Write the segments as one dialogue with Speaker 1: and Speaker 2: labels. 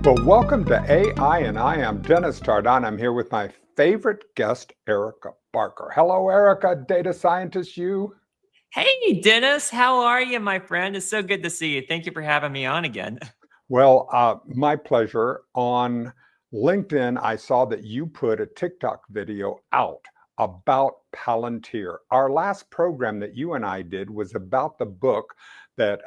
Speaker 1: Well, welcome to AI and I. I'm Dennis Tardon. I'm here with my favorite guest, Erika Barker. Hello, Erika, data scientist you.
Speaker 2: Hey, Dennis, how are you, my friend? It's so good to see you. Thank you for having me on again.
Speaker 1: Well, my pleasure. On LinkedIn, I saw that you put a TikTok video out about Palantir. Our last program that you and I did was about the book that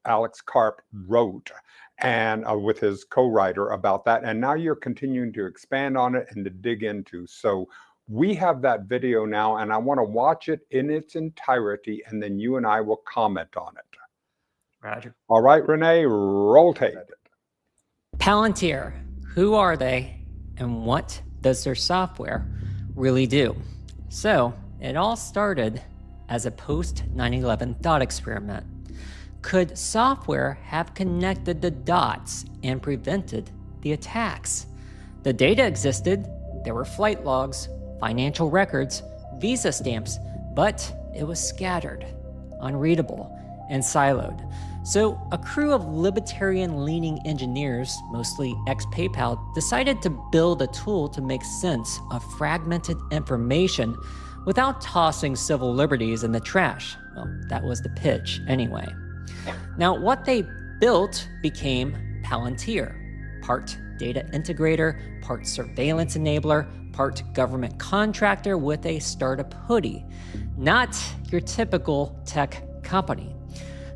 Speaker 1: Alex Karp wrote and with his co-writer about that. And now you're continuing to expand on it and to dig into. So we have that video now, and I want to watch it in its entirety, and then you and I will comment on it.
Speaker 2: Roger.
Speaker 1: All right, Renee, roll tape.
Speaker 2: Palantir, who are they and what does their software really do? So it all started as a post 9/11 thought experiment. Could software have connected the dots and prevented the attacks? The data existed, there were flight logs, financial records, visa stamps, but it was scattered, unreadable, and siloed. So a crew of libertarian-leaning engineers, mostly ex-PayPal, decided to build a tool to make sense of fragmented information without tossing civil liberties in the trash. Well, that was the pitch anyway. Now, what they built became Palantir, part data integrator, part surveillance enabler, part government contractor with a startup hoodie. Not your typical tech company.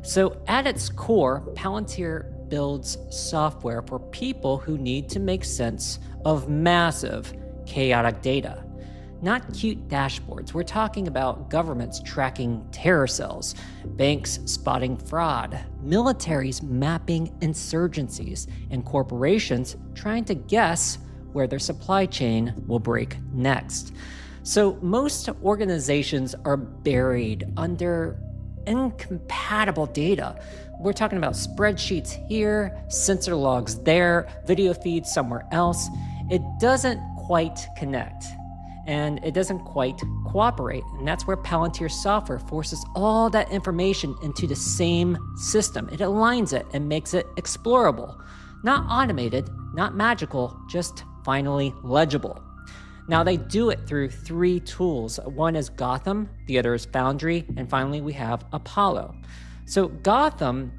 Speaker 2: So at its core, Palantir builds software for people who need to make sense of massive, chaotic data. Not cute dashboards. We're talking about governments tracking terror cells, banks spotting fraud, militaries mapping insurgencies, and corporations trying to guess where their supply chain will break next. So most organizations are buried under incompatible data. We're talking about spreadsheets here, sensor logs there, video feeds somewhere else. It doesn't quite connect, and it doesn't quite cooperate. And that's where Palantir software forces all that information into the same system. It aligns it and makes it explorable. Not automated, not magical, just finally legible. Now, they do it through three tools. One is Gotham, the other is Foundry, and finally we have Apollo. So Gotham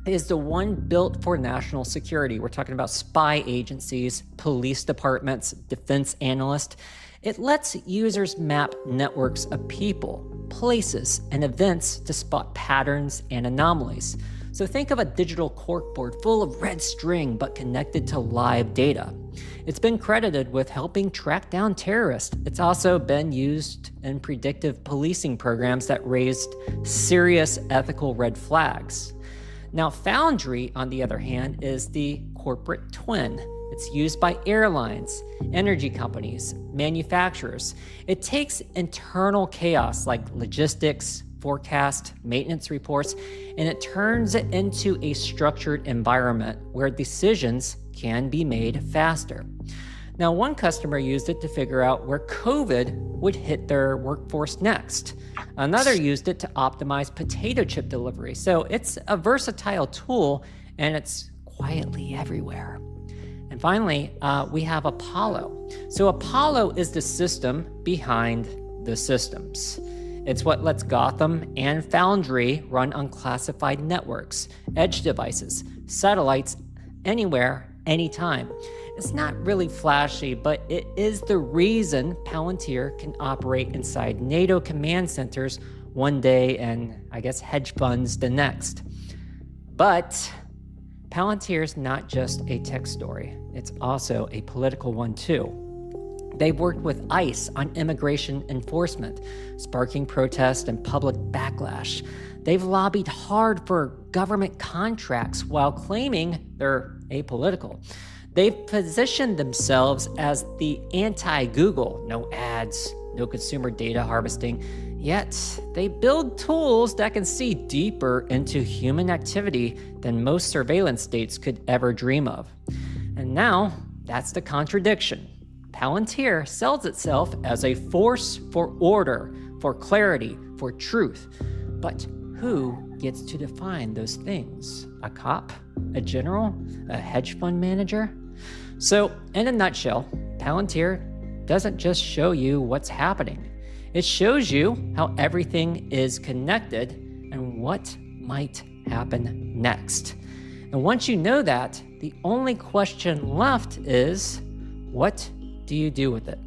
Speaker 2: is the one built for national security. We're talking about spy agencies, police departments, defense analysts. It lets users map networks of people, places, and events to spot patterns and anomalies. So think of a digital corkboard full of red string but connected to live data. It's been credited with helping track down terrorists. It's also been used in predictive policing programs that raised serious ethical red flags. Now, Foundry, on the other hand, is the corporate twin. It's used by airlines, energy companies, manufacturers. It takes internal chaos like logistics, forecast, maintenance reports, and it turns it into a structured environment where decisions can be made faster. Now, one customer used it to figure out where COVID would hit their workforce next. Another used it to optimize potato chip delivery. So it's a versatile tool, and it's quietly everywhere. And finally, we have Apollo. So Apollo is the system behind the systems. It's what lets Gotham and Foundry run on classified networks, edge devices, satellites, anywhere, anytime. It's not really flashy, but it is the reason Palantir can operate inside NATO command centers one day and, I guess, hedge funds the next. But Palantir is not just a tech story. It's also a political one, too. They've worked with ICE on immigration enforcement, sparking protest and public backlash. They've lobbied hard for government contracts while claiming they're apolitical. They've positioned themselves as the anti-Google, no ads, no consumer data harvesting, yet they build tools that can see deeper into human activity than most surveillance states could ever dream of. And now, that's the contradiction. Palantir sells itself as a force for order, for clarity, for truth. But who gets to define those things? A cop? A general? A hedge fund manager? So, in a nutshell, Palantir doesn't just show you what's happening. It shows you how everything is connected and what might happen next. And once you know that, the only question left is, what do you do with it?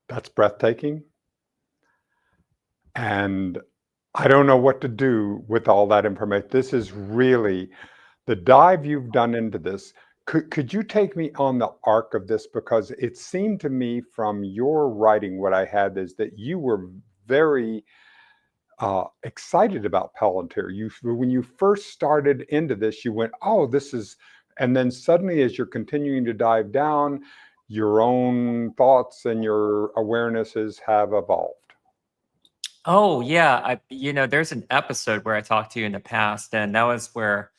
Speaker 1: That's breathtaking. And I don't know what to do with all that information. This is really the dive you've done into this. Could you take me on the arc of this? Because it seemed to me from your writing, what I had is that you were very excited about Palantir. When you first started into this, you went, "Oh, this is," and then suddenly, as you're continuing to dive down, your own thoughts and your awarenesses have evolved.
Speaker 2: Oh, yeah. There's an episode where I talked to you in the past, and that was where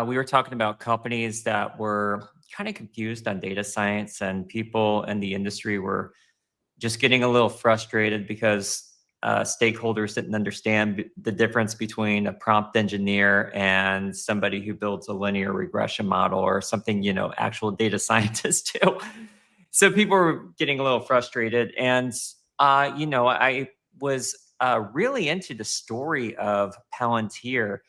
Speaker 2: we were talking about companies that were kind of confused on data science, and people in the industry were just getting a little frustrated because stakeholders didn't understand the difference between a prompt engineer and somebody who builds a linear regression model or something, actual data scientists do. So people were getting a little frustrated. And, I was really into the story of Palantir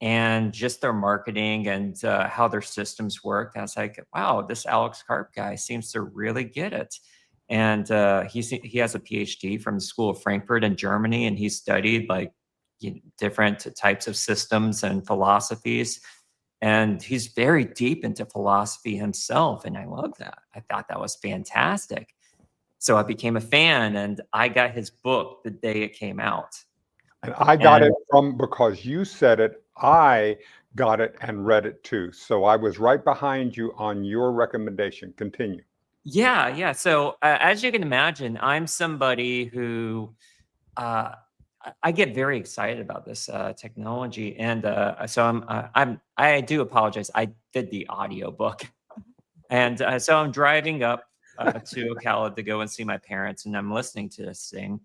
Speaker 2: and just their marketing and how their systems worked. I was like, wow, this Alex Karp guy seems to really get it. And he has a PhD from the School of Frankfurt in Germany, and he studied like different types of systems and philosophies. And he's very deep into philosophy himself, and I love that. I thought that was fantastic. So I became a fan, and I got his book the day it came out.
Speaker 1: And I got it from, because you said it, I got it and read it too. So I was right behind you on your recommendation. Continue.
Speaker 2: Yeah. So as you can imagine, I'm somebody who I get very excited about this technology, and so I do apologize. I did the audio book, and so I'm driving up to Ocala to go and see my parents, and I'm listening to this thing.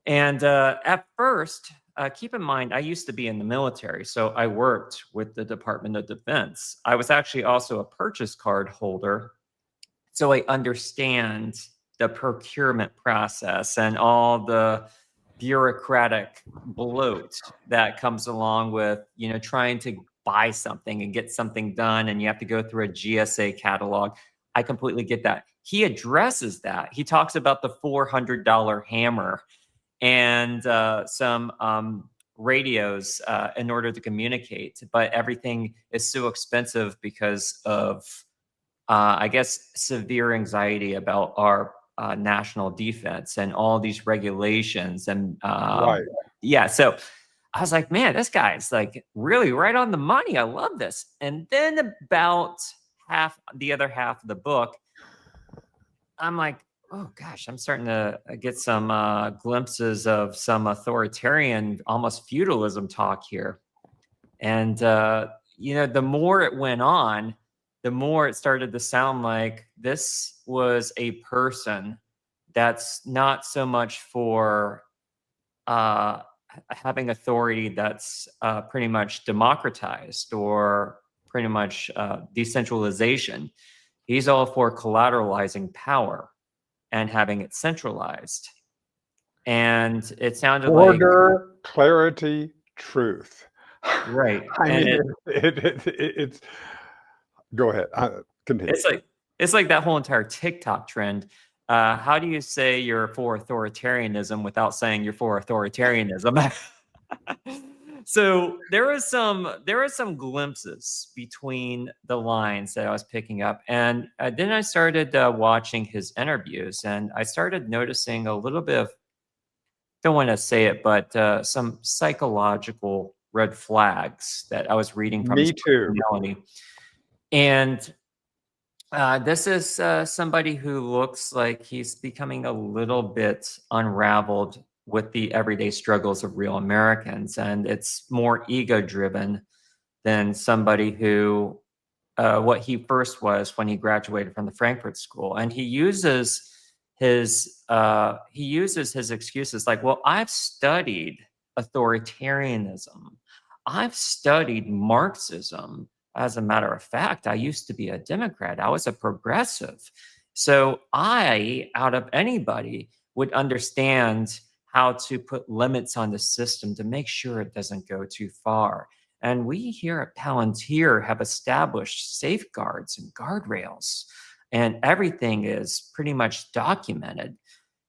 Speaker 2: And at first, keep in mind, I used to be in the military, so I worked with the Department of Defense. I was actually also a purchase card holder, so I understand the procurement process and all the bureaucratic bloat that comes along with, trying to buy something and get something done, and you have to go through a GSA catalog. I completely get that. He addresses that. He talks about the $400 hammer and some radios in order to communicate, but everything is so expensive because of I guess, severe anxiety about our national defense and all these regulations. And
Speaker 1: Right.
Speaker 2: yeah, so I was like, man, this guy's like really right on the money. I love this. And then about the other half of the book, I'm like, oh gosh, I'm starting to get some glimpses of some authoritarian, almost feudalism talk here. And, the more it went on, the more it started to sound like this was a person that's not so much for having authority that's pretty much democratized or pretty much decentralization. He's all for collateralizing power and having it centralized. And it sounded like
Speaker 1: Order, clarity, truth.
Speaker 2: right.
Speaker 1: I
Speaker 2: And
Speaker 1: mean, it's, go ahead. Continue.
Speaker 2: it's like that whole entire TikTok trend. How do you say you're for authoritarianism without saying you're for authoritarianism? So there was some glimpses between the lines that I was picking up, and then I started watching his interviews, and I started noticing a little bit of, don't want to say it, but some psychological red flags that I was reading from his
Speaker 1: Me too.
Speaker 2: personality. And this is somebody who looks like he's becoming a little bit unraveled with the everyday struggles of real Americans. And it's more ego driven than somebody who what he first was when he graduated from the Frankfurt School, and he uses his excuses like, "Well, I've studied authoritarianism, I've studied Marxism. As a matter of fact, I used to be a Democrat. I was a progressive, so I, out of anybody, would understand how to put limits on the system to make sure it doesn't go too far." And we here at Palantir have established safeguards and guardrails, and everything is pretty much documented.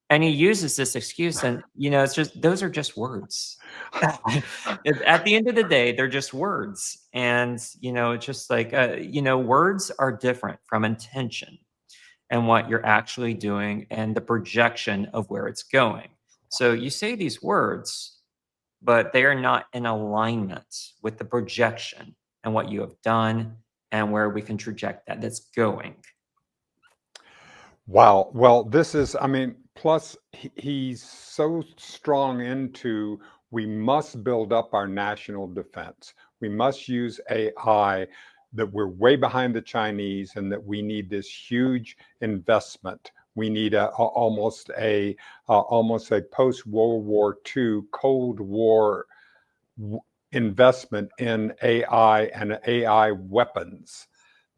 Speaker 2: And he uses this excuse, and it's just those are just words. At the end of the day, they're just words, and it's just like words are different from intention and what you're actually doing and the projection of where it's going. So you say these words, but they are not in alignment with the projection and what you have done and where we can traject that's going.
Speaker 1: Wow. Well, this is, I mean, plus he's so strong into we must build up our national defense. We must use AI, that we're way behind the Chinese and that we need this huge investment. We need almost a post-World War II Cold War investment in AI and AI weapons.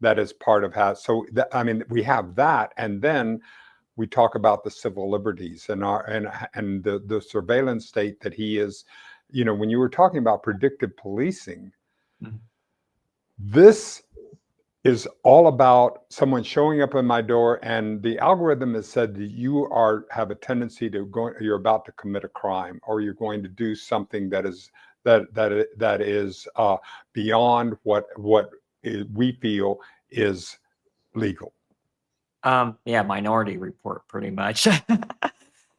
Speaker 1: That is part of how. So I mean, we have that, and then we talk about the civil liberties and the surveillance state that he is. When you were talking about predictive policing, this is all about someone showing up in my door, and the algorithm has said that you have a tendency to you're about to commit a crime, or you're going to do something that is beyond what we feel is legal.
Speaker 2: Yeah, Minority Report, pretty much.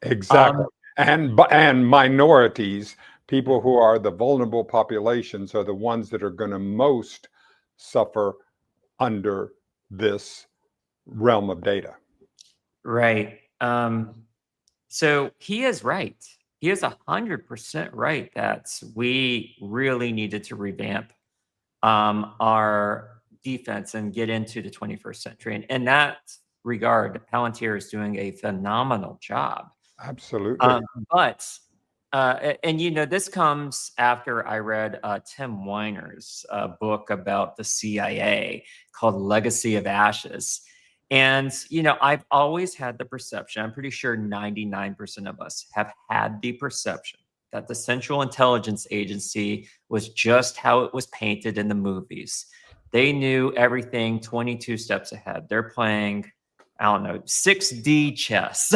Speaker 1: Exactly. And minorities, people who are the vulnerable populations, are the ones that are going to most suffer under this realm of data.
Speaker 2: Right. So he is right. He is 100% right that we really needed to revamp our defense and get into the 21st century. And in that regard, Palantir is doing a phenomenal job.
Speaker 1: Absolutely.
Speaker 2: This comes after I read Tim Weiner's book about the CIA called Legacy of Ashes. And, I've always had the perception, I'm pretty sure 99% of us have had the perception that the Central Intelligence Agency was just how it was painted in the movies. They knew everything 22 steps ahead. They're playing, I don't know, 6D chess.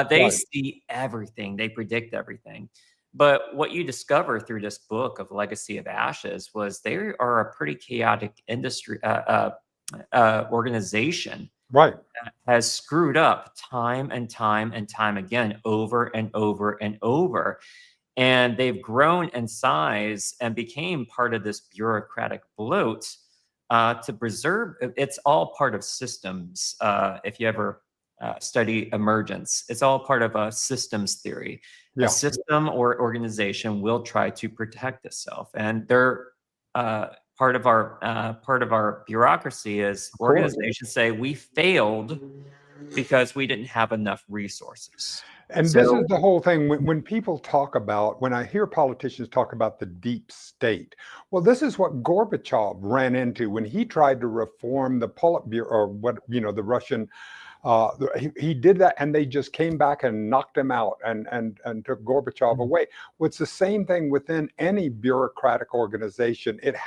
Speaker 2: They see everything. They predict everything. But what you discover through this book of Legacy of Ashes was they are a pretty chaotic industry organization.
Speaker 1: Right.
Speaker 2: That has screwed up time and time and time again, over and over and over. And they've grown in size and became part of this bureaucratic bloat to preserve. It's all part of systems. If you ever study emergence, it's all part of a systems theory.
Speaker 1: Yeah.
Speaker 2: A system or organization will try to protect itself, and they're part of our bureaucracy is organizations say we failed because we didn't have enough resources.
Speaker 1: And this is the whole thing. When I hear politicians talk about the deep state, well, this is what Gorbachev ran into when he tried to reform the Politburo, or the Russian. He did that, and they just came back and knocked him out and took Gorbachev away. Well, it's the same thing within any bureaucratic organization. It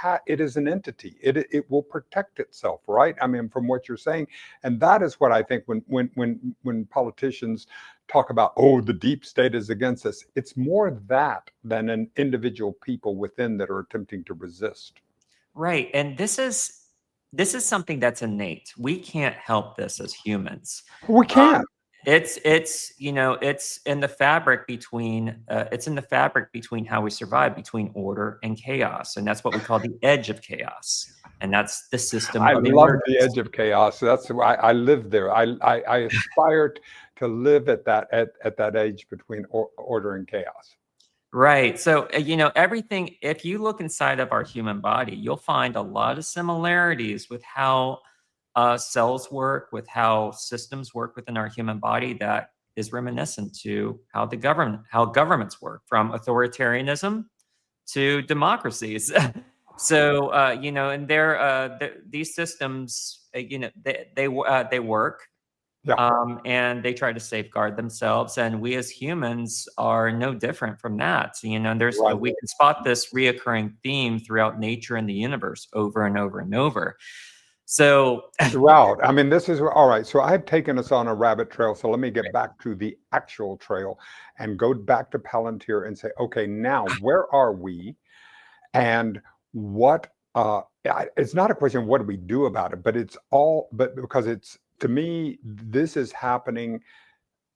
Speaker 1: is an entity. It will protect itself, right? I mean, from what you're saying, and that is what I think when politicians talk about, oh, the deep state is against us. It's more that than an individual people within that are attempting to resist.
Speaker 2: Right, and this is something that's innate. We can't help this as humans.
Speaker 1: We can't.
Speaker 2: It's in the fabric between how we survive, between order and chaos, and that's what we call the edge of chaos, and that's the system.
Speaker 1: I love the edge of chaos. That's why I live there. I aspire to live at that edge between order and chaos.
Speaker 2: Right. So, everything, if you look inside of our human body, you'll find a lot of similarities with how cells work, with how systems work within our human body that is reminiscent to how governments work, from authoritarianism to democracies. So, and these systems, they work,
Speaker 1: Yeah,
Speaker 2: and they try to safeguard themselves. And we as humans are no different from that.
Speaker 1: right.
Speaker 2: We can spot this reoccurring theme throughout nature and the universe over and over and over. So,
Speaker 1: Throughout. I mean, this is all right. So I've taken us on a rabbit trail. So let me get back to the actual trail and go back to Palantir and say, okay, now where are we? And what it's not a question of what do we do about it, but but because it's, to me, this is happening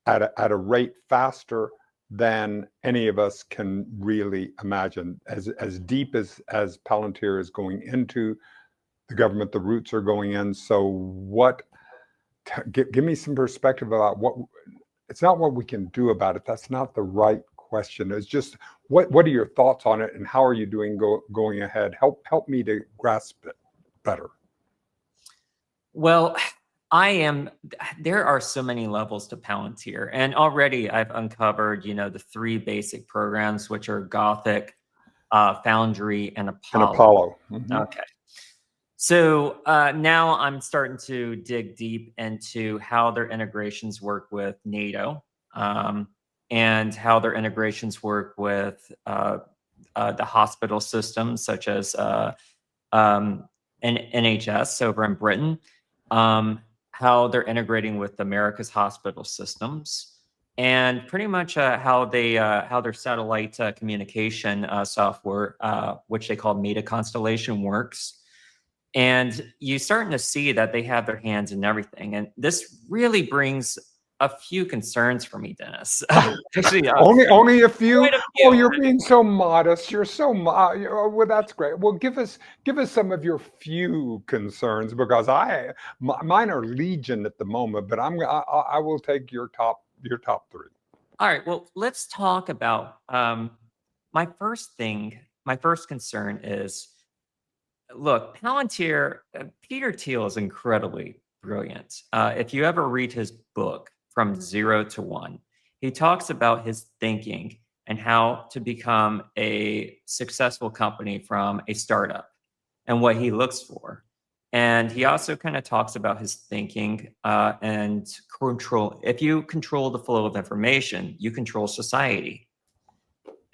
Speaker 1: at a rate faster than any of us can really imagine. As deep as Palantir is going into the government, the roots are going in. So give me some perspective about what, it's not what we can do about it. That's not the right question. It's just what are your thoughts on it, and how are you doing going ahead? Help me to grasp it better.
Speaker 2: well, there are so many levels to Palantir. And already I've uncovered, the three basic programs, which are Gothic, Foundry, and
Speaker 1: And
Speaker 2: Apollo.
Speaker 1: Apollo. Mhm.
Speaker 2: Okay. So now I'm starting to dig deep into how their integrations work with NATO, and how their integrations work with the hospital systems, such as NHS over in Britain, how they're integrating with America's hospital systems, and pretty much how their satellite communication software, which they call Meta Constellation, works. And you're starting to see that they have their hands in everything. And this really brings a few concerns for me, Dennis. Actually,
Speaker 1: Only a few.
Speaker 2: quite a
Speaker 1: Oh,
Speaker 2: few.
Speaker 1: you're being so modest. You're so well. That's great. Well, give us some of your few concerns, because mine are legion at the moment. But I will take your top three.
Speaker 2: All right. Well, let's talk about my first concern is, look, Palantir, Peter Thiel is incredibly brilliant. If you ever read his book, From Zero to One, he talks about his thinking and how to become a successful company from a startup and what he looks for. And he also kind of talks about his thinking and control. If you control the flow of information, you control society.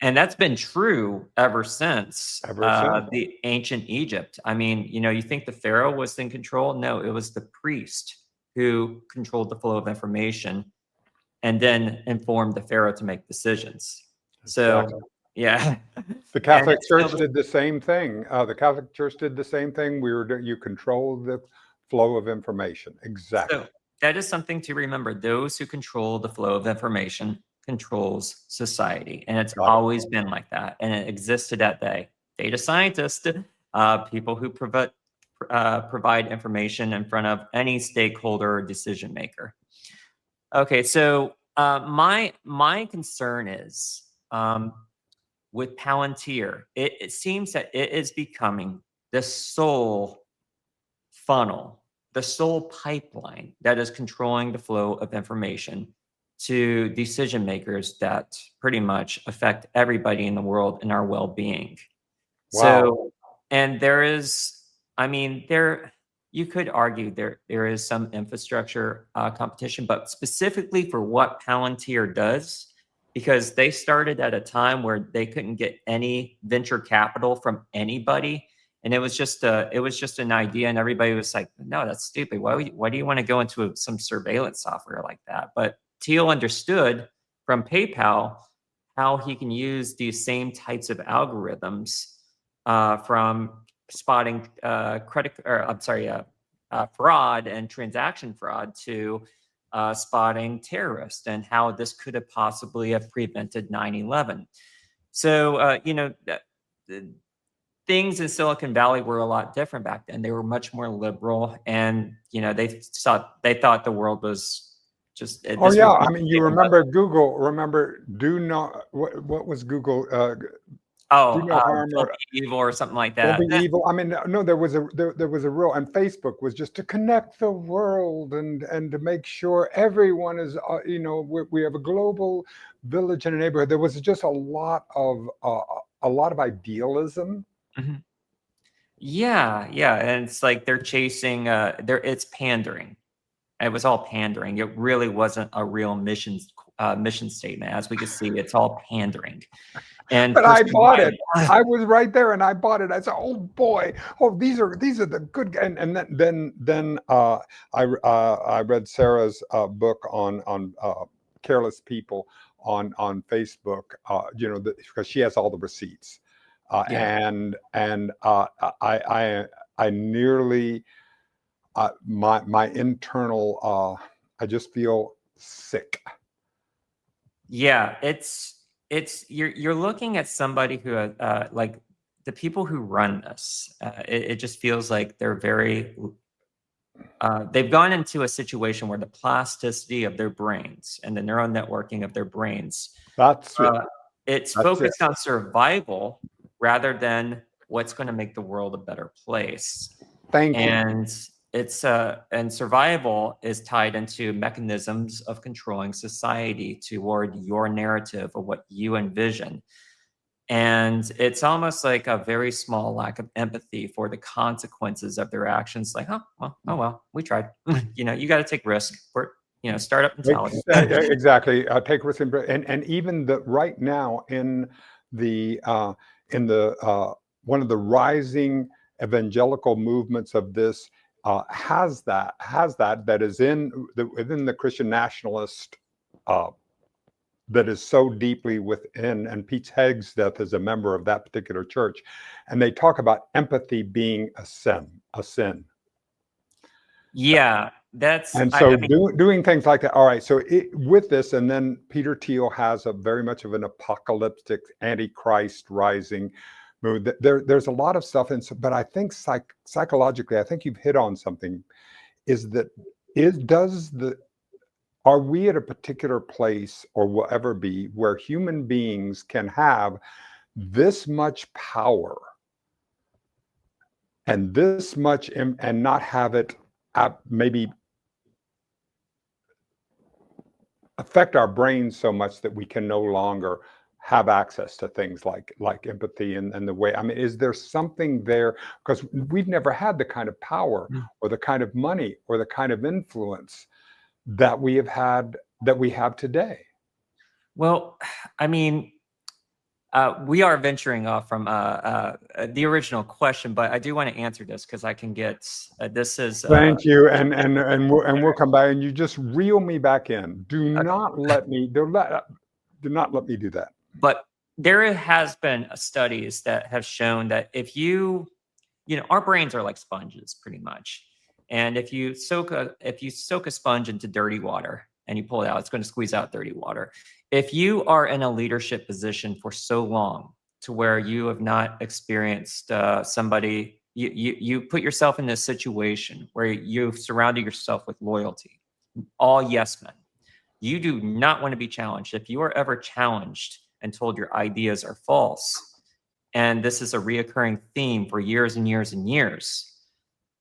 Speaker 2: And that's been true ever since
Speaker 1: Ever since.
Speaker 2: the ancient Egypt. I mean, you think the pharaoh was in control? No, it was the priest who controlled the flow of information and then informed the pharaoh to make decisions.
Speaker 1: Exactly.
Speaker 2: So, yeah.
Speaker 1: The
Speaker 2: And
Speaker 1: Catholic
Speaker 2: it's still
Speaker 1: Church did the same thing. The Catholic Church did the same thing. You control the flow of information.
Speaker 2: so
Speaker 1: Exactly.
Speaker 2: that is something to remember. Those who control the flow of information controls society. And it's
Speaker 1: Got it.
Speaker 2: always been like that. And it exists to that day. Data scientists, people who provide information in front of any stakeholder or decision maker. Okay, so my concern is, with Palantir, it seems that it is becoming the sole funnel, the sole pipeline that is controlling the flow of information to decision makers that pretty much affect everybody in the world and our well-being.
Speaker 1: Wow.
Speaker 2: So, and there is, I mean, you could argue there is some infrastructure competition, but specifically for what Palantir does, because they started at a time where they couldn't get any venture capital from anybody, and it was just an idea, and everybody was like, no, that's stupid. Why do you want to go into some surveillance software like that? But Thiel understood from PayPal how he can use these same types of algorithms, from spotting fraud and transaction fraud, to spotting terrorists, and how this could have possibly have prevented 9/11. So, things in Silicon Valley were a lot different back then. They were much more liberal, and they thought the world was Just
Speaker 1: Oh
Speaker 2: this
Speaker 1: yeah,
Speaker 2: would be
Speaker 1: I mean, you
Speaker 2: taken by
Speaker 1: remember Google? Remember, do not what was Google? Do
Speaker 2: oh,
Speaker 1: no harm
Speaker 2: don't
Speaker 1: or
Speaker 2: be evil or something like
Speaker 1: don't
Speaker 2: that.
Speaker 1: be evil. I mean, no, there was a real, and Facebook was just to connect the world and to make sure everyone is, we have a global village and a neighborhood. There was just a lot of idealism.
Speaker 2: Mhm. Yeah, yeah, and it's like they're chasing. It's pandering. It was all pandering. It really wasn't a real mission statement. As we can see, it's all pandering. And
Speaker 1: But
Speaker 2: for
Speaker 1: I bought it.
Speaker 2: survival,
Speaker 1: I was right there, and I bought it. I said, "Oh boy, oh these are the good." And I read Sarah's book on careless people on Facebook. Because she has all the receipts,
Speaker 2: yeah,
Speaker 1: I nearly my internal I just feel sick.
Speaker 2: yeah, it's you're looking at somebody who like the people who run this. It just feels like they're very they've gone into a situation where the plasticity of their brains and the neural networking of their brains,
Speaker 1: That's it.
Speaker 2: uh, it's
Speaker 1: That's it.
Speaker 2: focused on survival rather than what's going to make the world a better place.
Speaker 1: Thank you.
Speaker 2: And and survival is tied into mechanisms of controlling society toward your narrative of what you envision. And it's almost like a very small lack of empathy for the consequences of their actions. Like, oh well, we tried. You got to take risk for startup mentality.
Speaker 1: Exactly. Take risk and even the right now the in the one of the rising evangelical movements of this that is within the Christian nationalist uh, that is so deeply within, and Pete Hegseth is a member of that particular church, and they talk about empathy being a sin.
Speaker 2: Yeah, that's
Speaker 1: And
Speaker 2: I
Speaker 1: so
Speaker 2: mean,
Speaker 1: doing things like that. All right. So with this, and then Peter Thiel has a very much of an apocalyptic antichrist rising mood. There's a lot of stuff. And so, but I think psychologically, I think you've hit on something. Is that is does the are we at a particular place or will ever be where human beings can have this much power and this much and not have it maybe affect our brains so much that we can no longer have access to things like empathy and the way, I mean, is there something there, because we've never had the kind of power or the kind of money or the kind of influence that we have today.
Speaker 2: well, I mean, we are venturing off from the original question, but I do want to answer this because I can get this is
Speaker 1: Thank you, and we'll come back, and you just reel me back in. Do not let me do that.
Speaker 2: but there has been studies that have shown that if our brains are like sponges pretty much. And if you soak a sponge into dirty water and you pull it out, it's going to squeeze out dirty water. If you are in a leadership position for so long to where you have not experienced somebody, you put yourself in this situation where you've surrounded yourself with loyalty, all yes men. You do not want to be challenged. If you are ever challenged and told your ideas are false, and this is a reoccurring theme for years and years and years,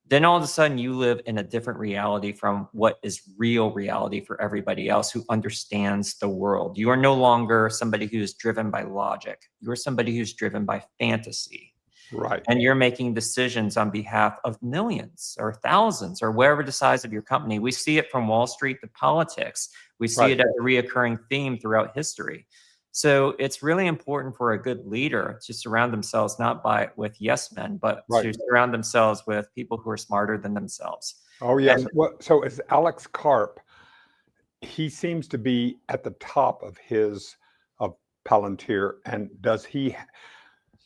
Speaker 2: then all of a sudden you live in a different reality from what is real reality for everybody else who understands the world. You are no longer somebody who is driven by logic. You are somebody who's driven by fantasy.
Speaker 1: Right.
Speaker 2: And you're making decisions on behalf of millions or thousands or wherever the size of your company. We see it from Wall Street to politics. We see
Speaker 1: Right.
Speaker 2: it as a reoccurring theme throughout history. So it's really important for a good leader to surround themselves not with yes men, but
Speaker 1: Right.
Speaker 2: to surround themselves with people who are smarter than themselves.
Speaker 1: Oh yes.
Speaker 2: And
Speaker 1: Well, so is Alex Karp. He seems to be at the top of Palantir, and does he?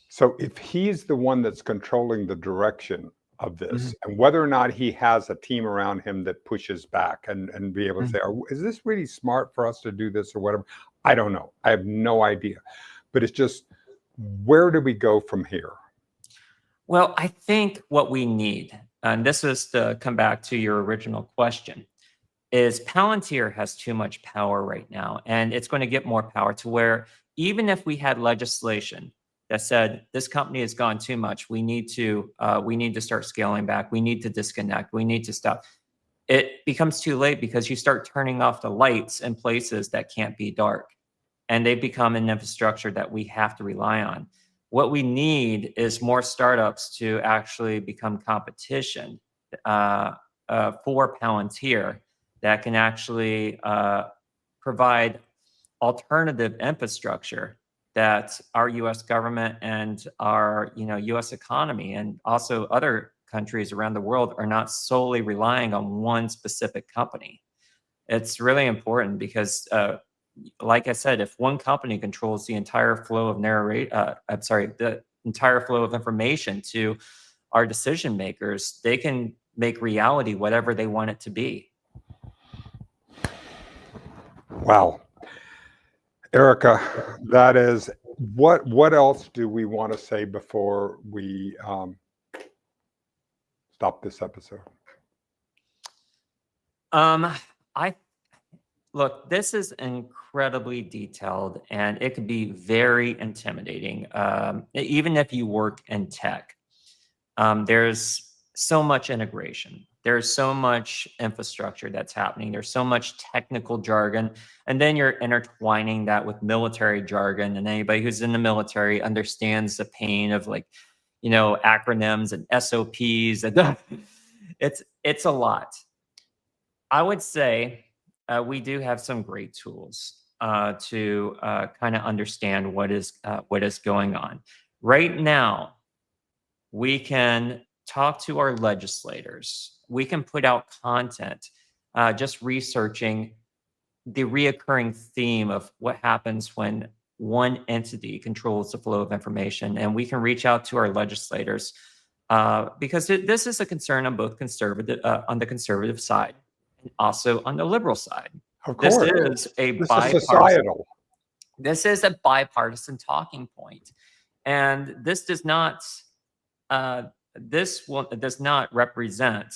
Speaker 1: So if he's the one that's controlling the direction of this,
Speaker 2: Mhm,
Speaker 1: and whether or not he has a team around him that pushes back and be able to
Speaker 2: mhm.
Speaker 1: say, is this really smart for us to do this or whatever? I don't know. I have no idea. But it's just, where do we go from here?
Speaker 2: Well, I think what we need, and this is to come back to your original question, is Palantir has too much power right now, and it's going to get more power to where even if we had legislation that said this company has gone too much, we need to start scaling back, we need to disconnect, we need to stop. It becomes too late because you start turning off the lights in places that can't be dark, and they become an infrastructure that we have to rely on. What we need is more startups to actually become competition for Palantir that can actually provide alternative infrastructure that our U.S. government and our U.S. economy and also other countries around the world are not solely relying on one specific company. It's really important because, like I said, if one company controls the entire flow of the entire flow of information to our decision makers, they can make reality whatever they want it to be.
Speaker 1: Wow. Erika, that is what else do we want to say before we stop this episode?
Speaker 2: I Look, this is incredibly detailed and it can be very intimidating, even if you work in tech. There's so much integration. There's so much infrastructure that's happening. There's so much technical jargon. And then you're intertwining that with military jargon. And anybody who's in the military understands the pain of acronyms and SOPs. And it's a lot. I would say we do have some great tools to kind of understand what is going on. Right now, we can talk to our legislators. We can put out content, just researching the reoccurring theme of what happens when one entity controls the flow of information. And we can reach out to our legislators because this is a concern on both on the conservative side and also on the liberal side.
Speaker 1: Of course,
Speaker 2: this is
Speaker 1: societal.
Speaker 2: This is a bipartisan talking point, and this does not does not represent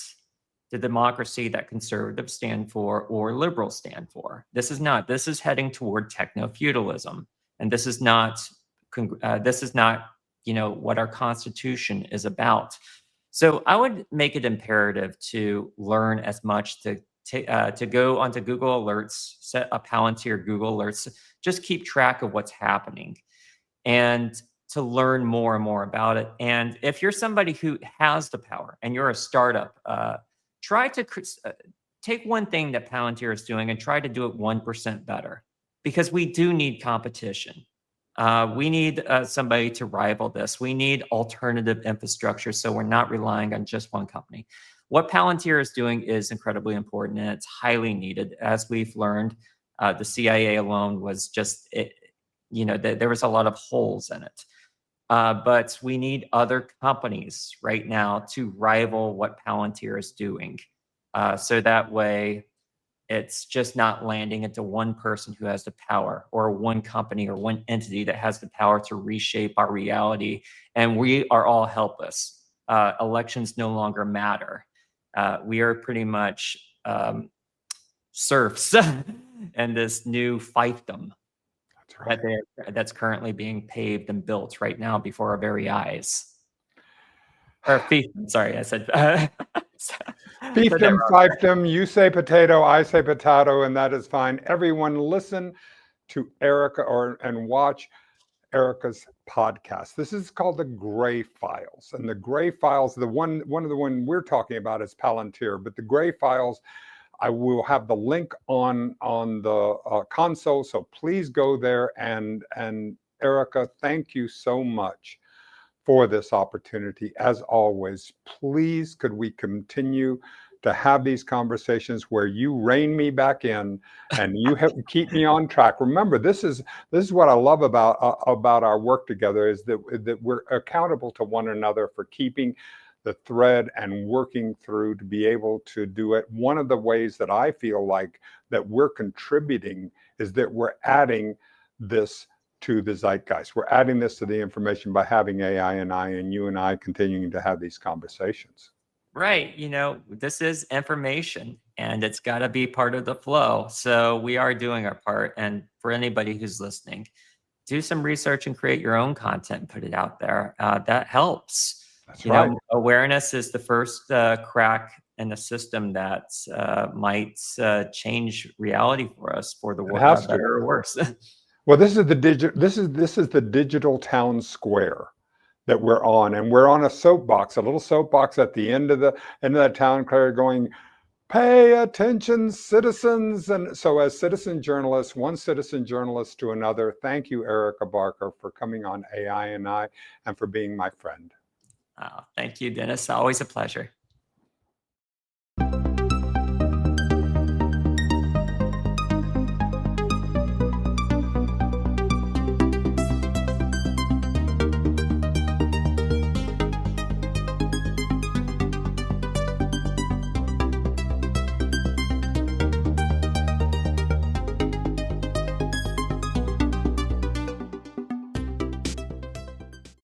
Speaker 2: the democracy that conservatives stand for or liberals stand for. This is not. This is heading toward techno-feudalism, and this is not what our Constitution is about. So I would make it imperative to learn as much, to go onto Google Alerts, set a Palantir Google Alerts, just keep track of what's happening, and to learn more and more about it. And if you're somebody who has the power and you're a startup, try to take one thing that Palantir is doing and try to do it 1% better, because we do need competition. We need somebody to rival this. We need alternative infrastructure so we're not relying on just one company. What Palantir is doing is incredibly important and it's highly needed. As we've learned, the CIA alone was there was a lot of holes in it. But we need other companies right now to rival what Palantir is doing. So that way, it's just not landing into one person who has the power, or one company or one entity that has the power to reshape our reality. And we are all helpless. Elections no longer matter. We are pretty much serfs in this new fiefdom. That's right. That's currently being paved and built right now before our very eyes. Or fiefdom, sorry, I said
Speaker 1: fiefdom, fiefdom, you say potato, I say potato, and that is fine. Everyone listen to Erika and watch Erika's podcast. This is called the Gray Files. And the Gray Files, one of the one we're talking about is Palantir, but the Gray Files, I will have the link on the console, so please go there. And Erika, thank you so much for this opportunity. As always, please could we continue to have these conversations where you rein me back in and you keep me on track. Remember, this is what I love about our work together, is that we're accountable to one another for keeping the thread and working through to be able to do it. One of the ways that I feel like that we're contributing is that we're adding this to the zeitgeist. We're adding this to the information by having AI and I, and you and I continuing to have these conversations.
Speaker 2: Right. This is information. and it's got to be part of the flow. So we are doing our part. And for anybody who's listening, do some research and create your own content, put it out there. That helps.
Speaker 1: That's right.
Speaker 2: Awareness is the first crack in the system that might change reality for us for the
Speaker 1: It has to.
Speaker 2: better or worse.
Speaker 1: Well, this is the digital town square that we're on, and we're on a soapbox, a little soapbox at the end of the town square, going, "Pay attention, citizens!" And so, as citizen journalists, one citizen journalist to another, thank you, Erika Barker, for coming on AI and I, and for being my friend.
Speaker 2: Thank you, Dennis. Always a pleasure.